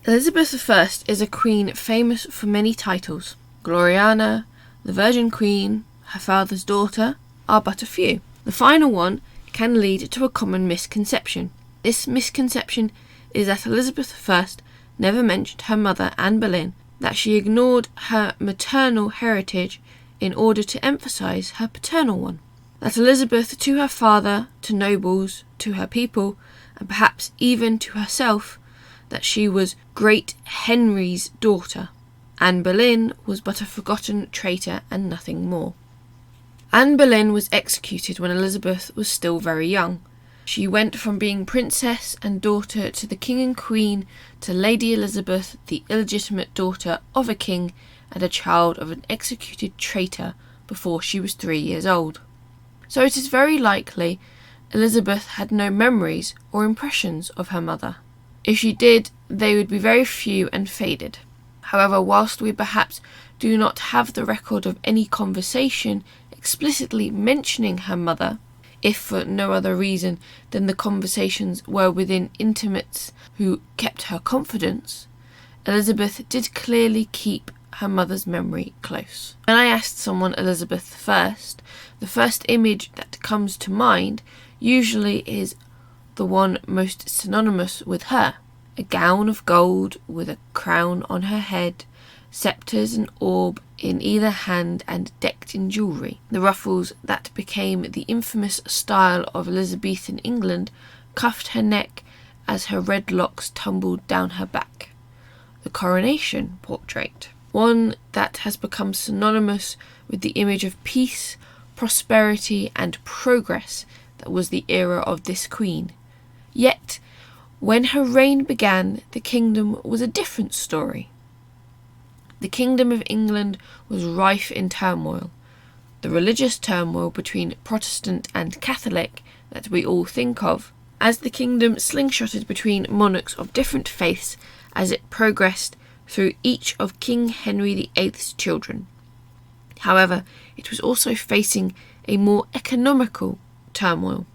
Elizabeth I is a queen famous for many titles. Gloriana, the Virgin Queen, her father's daughter are but a few. The final one can lead to a common misconception. This misconception is that Elizabeth I never mentioned her mother, Anne Boleyn, that she ignored her maternal heritage in order to emphasise her paternal one. That Elizabeth, to her father, to nobles, to her people, and perhaps even to herself, that she was Great Henry's daughter. Anne Boleyn was but a forgotten traitor and nothing more. Anne Boleyn was executed when Elizabeth was still very young. She went from being princess and daughter to the king and queen to Lady Elizabeth, the illegitimate daughter of a king and a child of an executed traitor, before she was 3 years old. So it is very likely Elizabeth had no memories or impressions of her mother. If she did, they would be very few and faded. However, whilst we perhaps do not have the record of any conversation explicitly mentioning her mother, if for no other reason than the conversations were within intimates who kept her confidence, Elizabeth did clearly keep her mother's memory close. When I asked someone Elizabeth I, the first image that comes to mind usually is the one most synonymous with her: a gown of gold with a crown on her head, sceptres and orb in either hand and decked in jewellery. The ruffles that became the infamous style of Elizabethan England cuffed her neck as her red locks tumbled down her back. The coronation portrait, one that has become synonymous with the image of peace, prosperity and progress that was the era of this queen. Yet, when her reign began, the kingdom was a different story. The kingdom of England was rife in turmoil. The religious turmoil between Protestant and Catholic that we all think of, as the kingdom slingshotted between monarchs of different faiths as it progressed through each of King Henry VIII's children. However, it was also facing a more economical turmoil.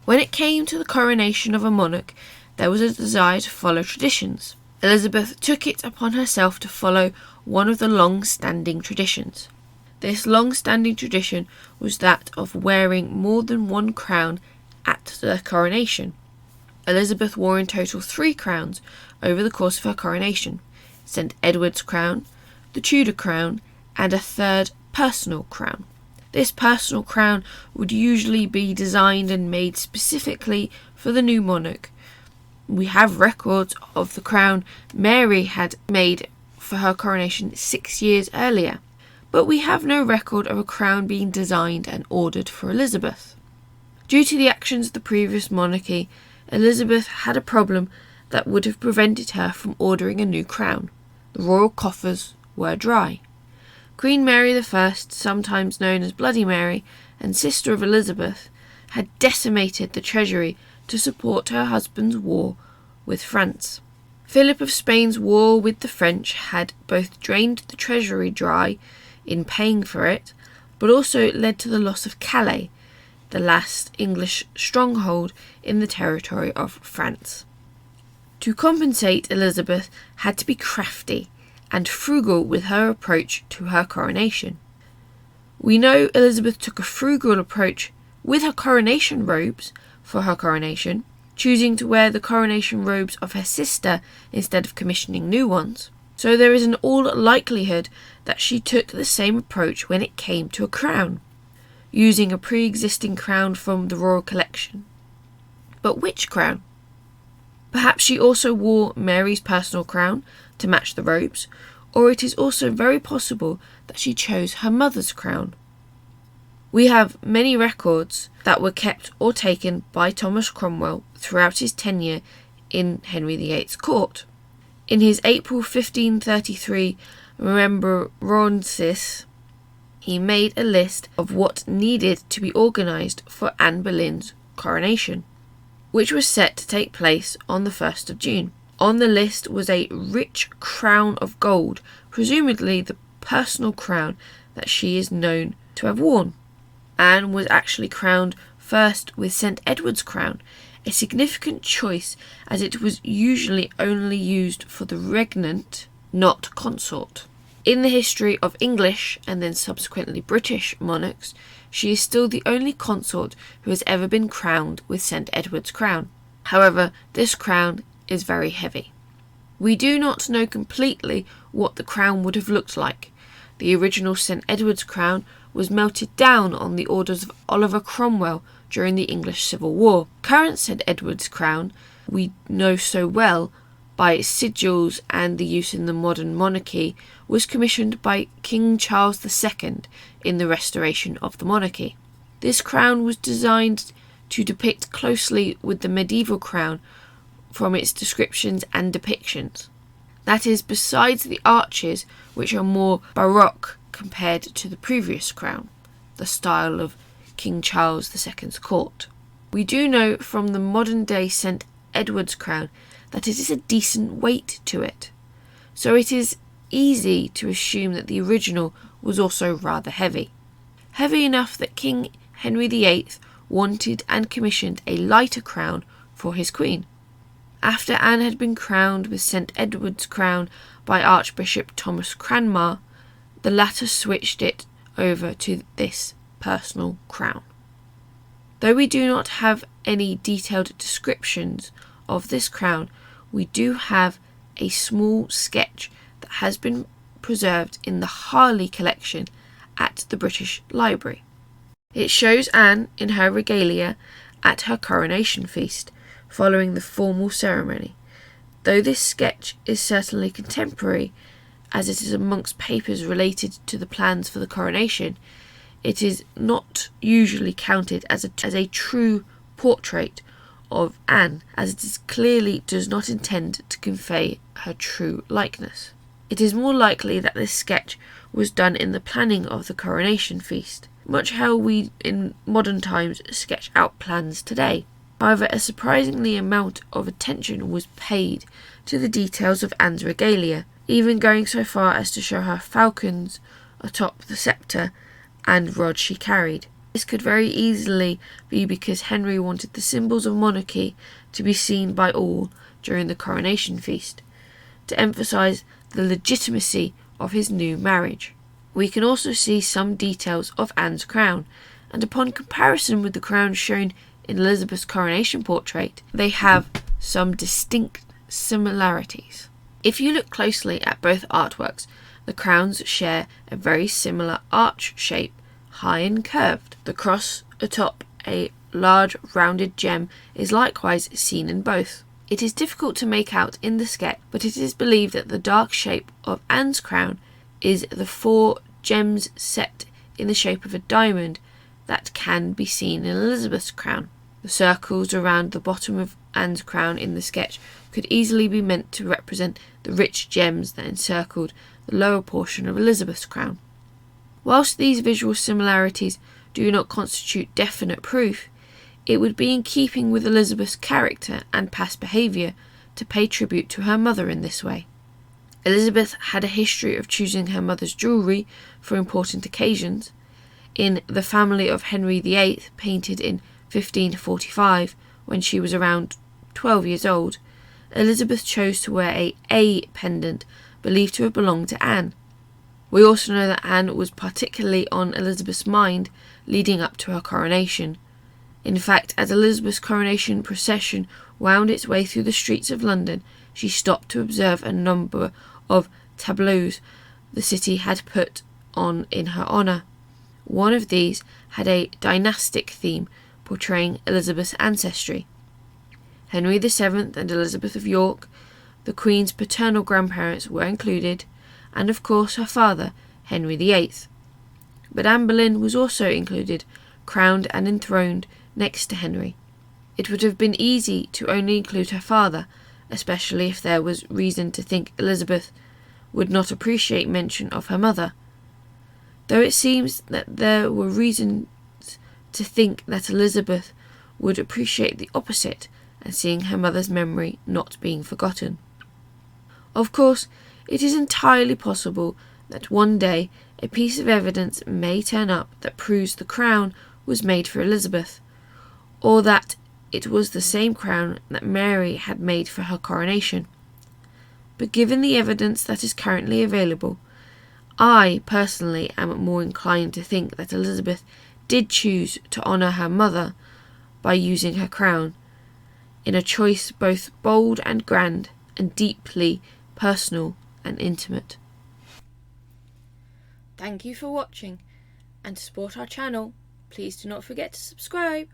When it came to the coronation of a monarch, there was a desire to follow traditions. Elizabeth took it upon herself to follow one of the long-standing traditions. This long-standing tradition was that of wearing more than one crown at the coronation. Elizabeth wore in total 3 crowns over the course of her coronation: St. Edward's crown, the Tudor crown, and a 3rd personal crown. This personal crown would usually be designed and made specifically for the new monarch. We have records of the crown Mary had made for her coronation 6 years earlier, but we have no record of a crown being designed and ordered for Elizabeth. Due to the actions of the previous monarchy, Elizabeth had a problem that would have prevented her from ordering a new crown. The royal coffers were dry. Queen Mary I, sometimes known as Bloody Mary, and sister of Elizabeth, had decimated the treasury to support her husband's war with France. Philip of Spain's war with the French had both drained the treasury dry in paying for it, but also led to the loss of Calais, the last English stronghold in the territory of France. To compensate, Elizabeth had to be crafty and frugal with her approach to her coronation. We know Elizabeth took a frugal approach with her coronation robes for her coronation, choosing to wear the coronation robes of her sister instead of commissioning new ones. So there is an all likelihood that she took the same approach when it came to a crown, using a pre-existing crown from the royal collection. But which crown? Perhaps she also wore Mary's personal crown to match the robes, or it is also very possible that she chose her mother's crown. We have many records that were kept or taken by Thomas Cromwell throughout his tenure in Henry VIII's court. In his April 1533 Remembrances, he made a list of what needed to be organised for Anne Boleyn's coronation, which was set to take place on the 1st of June. On the list was a rich crown of gold, presumably the personal crown that she is known to have worn. Anne was actually crowned first with St. Edward's crown, a significant choice as it was usually only used for the regnant, not consort. In the history of English and then subsequently British monarchs, she is still the only consort who has ever been crowned with St. Edward's crown. However, this crown is very heavy. We do not know completely what the crown would have looked like. The original St. Edward's crown was melted down on the orders of Oliver Cromwell during the English Civil War. Current St. Edward's crown, we know so well by its sigils and the use in the modern monarchy, was commissioned by King Charles II in the restoration of the monarchy. This crown was designed to depict closely with the medieval crown from its descriptions and depictions. That is, besides the arches, which are more baroque compared to the previous crown, the style of King Charles II's court. We do know from the modern-day St. Edward's crown that it is a decent weight to it, so it is easy to assume that the original was also rather heavy. Heavy enough that King Henry VIII wanted and commissioned a lighter crown for his queen. After Anne had been crowned with St. Edward's crown by Archbishop Thomas Cranmer, the latter switched it over to this personal crown. Though we do not have any detailed descriptions of this crown, we do have a small sketch that has been preserved in the Harley collection at the British Library. It shows Anne in her regalia at her coronation feast, following the formal ceremony. Though this sketch is certainly contemporary, as it is amongst papers related to the plans for the coronation, it is not usually counted as a true portrait of Anne, as it is clearly does not intend to convey her true likeness. It is more likely that this sketch was done in the planning of the coronation feast, much how we in modern times sketch out plans today. However, a surprisingly amount of attention was paid to the details of Anne's regalia, even going so far as to show her falcons atop the sceptre and rod she carried. This could very easily be because Henry wanted the symbols of monarchy to be seen by all during the coronation feast, to emphasise the legitimacy of his new marriage. We can also see some details of Anne's crown, and upon comparison with the crown shown in Elizabeth's coronation portrait, they have some distinct similarities. If you look closely at both artworks, the crowns share a very similar arch shape, high and curved. The cross atop a large rounded gem is likewise seen in both. It is difficult to make out in the sketch, but it is believed that the dark shape of Anne's crown is the 4 gems set in the shape of a diamond that can be seen in Elizabeth's crown. The circles around the bottom of Anne's crown in the sketch could easily be meant to represent the rich gems that encircled the lower portion of Elizabeth's crown. Whilst these visual similarities do not constitute definite proof, it would be in keeping with Elizabeth's character and past behaviour to pay tribute to her mother in this way. Elizabeth had a history of choosing her mother's jewellery for important occasions. In The Family of Henry VIII, painted in 1545, when she was around 12 years old, Elizabeth chose to wear A pendant believed to have belonged to Anne. We also know that Anne was particularly on Elizabeth's mind leading up to her coronation. In fact, as Elizabeth's coronation procession wound its way through the streets of London, she stopped to observe a number of tableaux the city had put on in her honour. One of these had a dynastic theme portraying Elizabeth's ancestry. Henry VII and Elizabeth of York, the Queen's paternal grandparents, were included, and of course her father, Henry VIII. But Anne Boleyn was also included, crowned and enthroned next to Henry. It would have been easy to only include her father, especially if there was reason to think Elizabeth would not appreciate mention of her mother, though it seems that there were reasons to think that Elizabeth would appreciate the opposite, and seeing her mother's memory not being forgotten. Of course, it is entirely possible that one day a piece of evidence may turn up that proves the crown was made for Elizabeth, or that it was the same crown that Mary had made for her coronation. But given the evidence that is currently available, I personally am more inclined to think that Elizabeth did choose to honour her mother by using her crown, in a choice both bold and grand, and deeply personal and intimate. Thank you for watching, and to support our channel, please do not forget to subscribe.